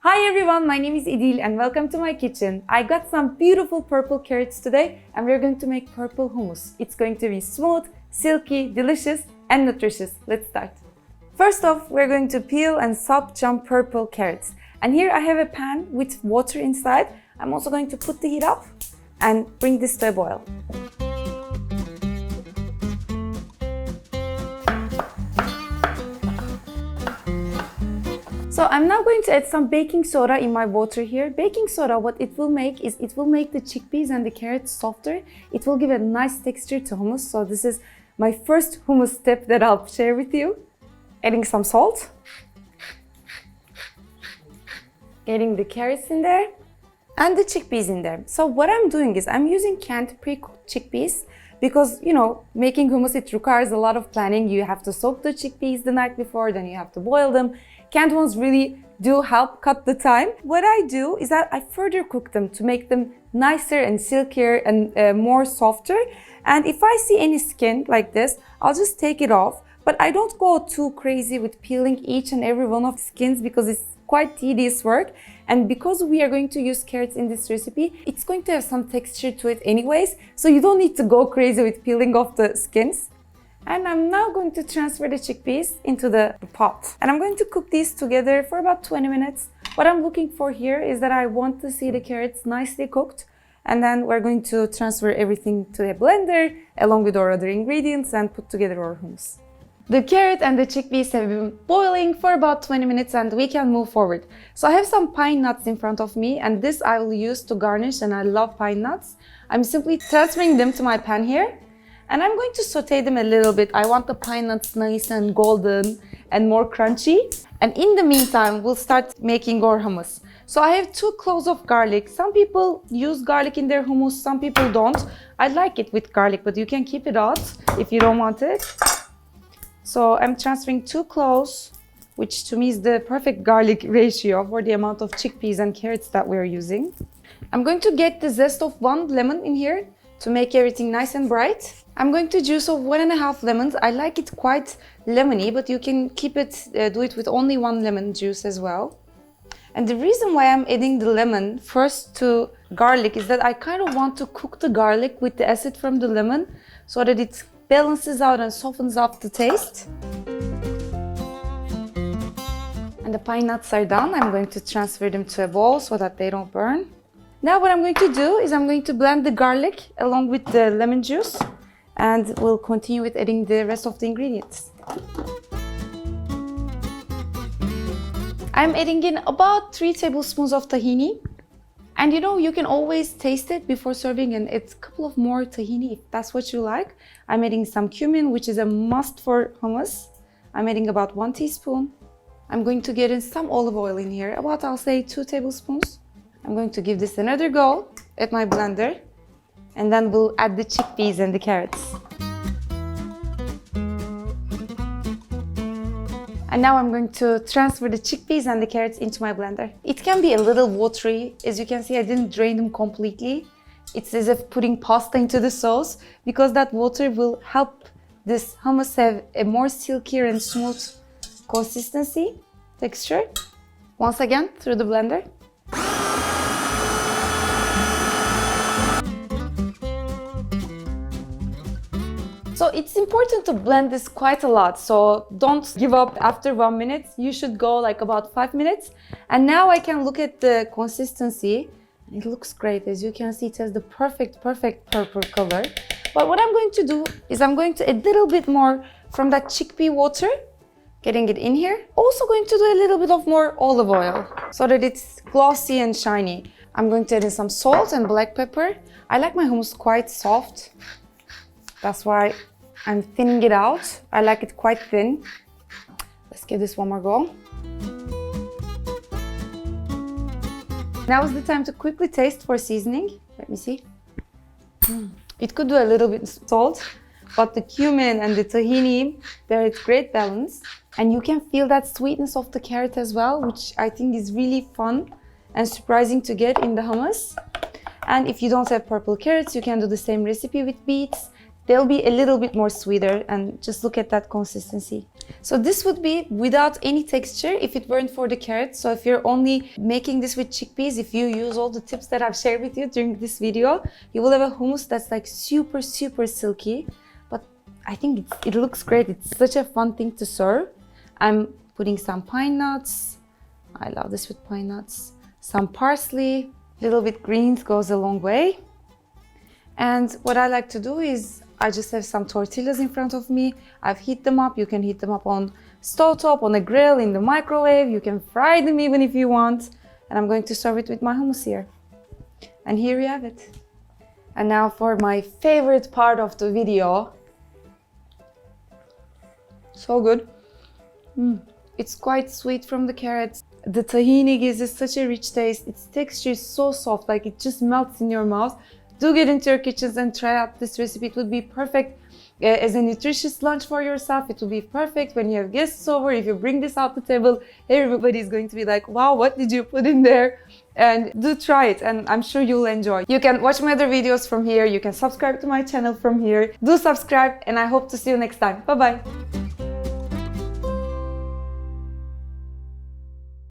Hi everyone, my name is Idil and welcome to my kitchen. I got some beautiful purple carrots today and we're going to make purple hummus. It's going to be smooth, silky, delicious and nutritious. Let's start. First off, we're going to peel and chop some purple carrots. And here I have a pan with water inside. I'm also going to put the heat up and bring this to a boil. So I'm now going to add some baking soda in my water here. Baking soda, what it will make is it will make the chickpeas and the carrots softer. It will give a nice texture to hummus. So this is my first hummus step that I'll share with you. Adding some salt. Getting the carrots in there and the chickpeas in there. So what I'm doing is I'm using canned pre-cooked chickpeas because, making hummus, it requires a lot of planning. You have to soak the chickpeas the night before, then you have to boil them. Canned ones really do help cut the time. What I do is that I further cook them to make them nicer and silkier and more softer. And if I see any skin like this, I'll just take it off. But I don't go too crazy with peeling each and every one of the skins because it's quite tedious work. And because we are going to use carrots in this recipe, it's going to have some texture to it anyways. So you don't need to go crazy with peeling off the skins. And I'm now going to transfer the chickpeas into the pot. And I'm going to cook these together for about 20 minutes. What I'm looking for here is that I want to see the carrots nicely cooked. And then we're going to transfer everything to a blender along with our other ingredients and put together our hummus. The carrot and the chickpeas have been boiling for about 20 minutes and we can move forward. So I have some pine nuts in front of me and this I will use to garnish, and I love pine nuts. I'm simply transferring them to my pan here. And I'm going to saute them a little bit. I want the pine nuts nice and golden and more crunchy. And in the meantime, we'll start making our hummus. So I have 2 cloves of garlic. Some people use garlic in their hummus, some people don't. I like it with garlic, but you can keep it out if you don't want it. So I'm transferring 2 cloves, which to me is the perfect garlic ratio for the amount of chickpeas and carrots that we're using. I'm going to get the zest of 1 lemon in here to make everything nice and bright. I'm going to juice of 1.5 lemons. I like it quite lemony, but you can keep it, do it with only 1 lemon juice as well. And the reason why I'm adding the lemon first to garlic is that I kind of want to cook the garlic with the acid from the lemon so that it balances out and softens up the taste. And the pine nuts are done. I'm going to transfer them to a bowl so that they don't burn. Now what I'm going to do is I'm going to blend the garlic along with the lemon juice. And we'll continue with adding the rest of the ingredients. I'm adding in about 3 tablespoons of tahini. And you can always taste it before serving and add a couple of more tahini if that's what you like. I'm adding some cumin, which is a must for hummus. I'm adding about 1 teaspoon. I'm going to get in some olive oil in here, about I'll say 2 tablespoons. I'm going to give this another go at my blender. And then we'll add the chickpeas and the carrots. And now I'm going to transfer the chickpeas and the carrots into my blender. It can be a little watery. As you can see, I didn't drain them completely. It's as if putting pasta into the sauce because that water will help this hummus have a more silkier and smooth consistency, texture. Once again, through the blender. So it's important to blend this quite a lot, so don't give up after 1 minute. You should go like about 5 minutes. And now I can look at the consistency. It looks great. As you can see, it has the perfect purple color. But what I'm going to do is I'm going to add a little bit more from that chickpea water, getting it in here. Also going to do a little bit of more olive oil so that it's glossy and shiny. I'm going to add in some salt and black pepper. I like my hummus quite soft. That's why I'm thinning it out. I like it quite thin. Let's give this one more go. Now is the time to quickly taste for seasoning. Let me see. It could do a little bit of salt, but the cumin and the tahini, they're at great balance. And you can feel that sweetness of the carrot as well, which I think is really fun and surprising to get in the hummus. And if you don't have purple carrots, you can do the same recipe with beets. they'll be a little bit more sweeter, and just look at that consistency. So this would be without any texture if it weren't for the carrots. So if you're only making this with chickpeas, if you use all the tips that I've shared with you during this video, you will have a hummus that's like super silky. But I think it looks great. It's such a fun thing to serve. I'm putting some pine nuts. I love this with pine nuts. Some parsley, little bit greens goes a long way. And what I like to do is I just have some tortillas in front of me. I've heated them up. You can heat them up on stovetop, on a grill, in the microwave. You can fry them even if you want. And I'm going to serve it with my hummus here. And here you have it. And now for my favorite part of the video. So good. It's quite sweet from the carrots. The tahini gives it such a rich taste. Its texture is so soft, like it just melts in your mouth. Do get into your kitchens and try out this recipe. It would be perfect as a nutritious lunch for yourself. It will be perfect when you have guests over. If you bring this out the table, everybody is going to be like, wow, what did you put in there? And do try it, and I'm sure you'll enjoy. You can watch my other videos from here. You can subscribe to my channel from here. Do subscribe, and I hope to see you next time. Bye-bye.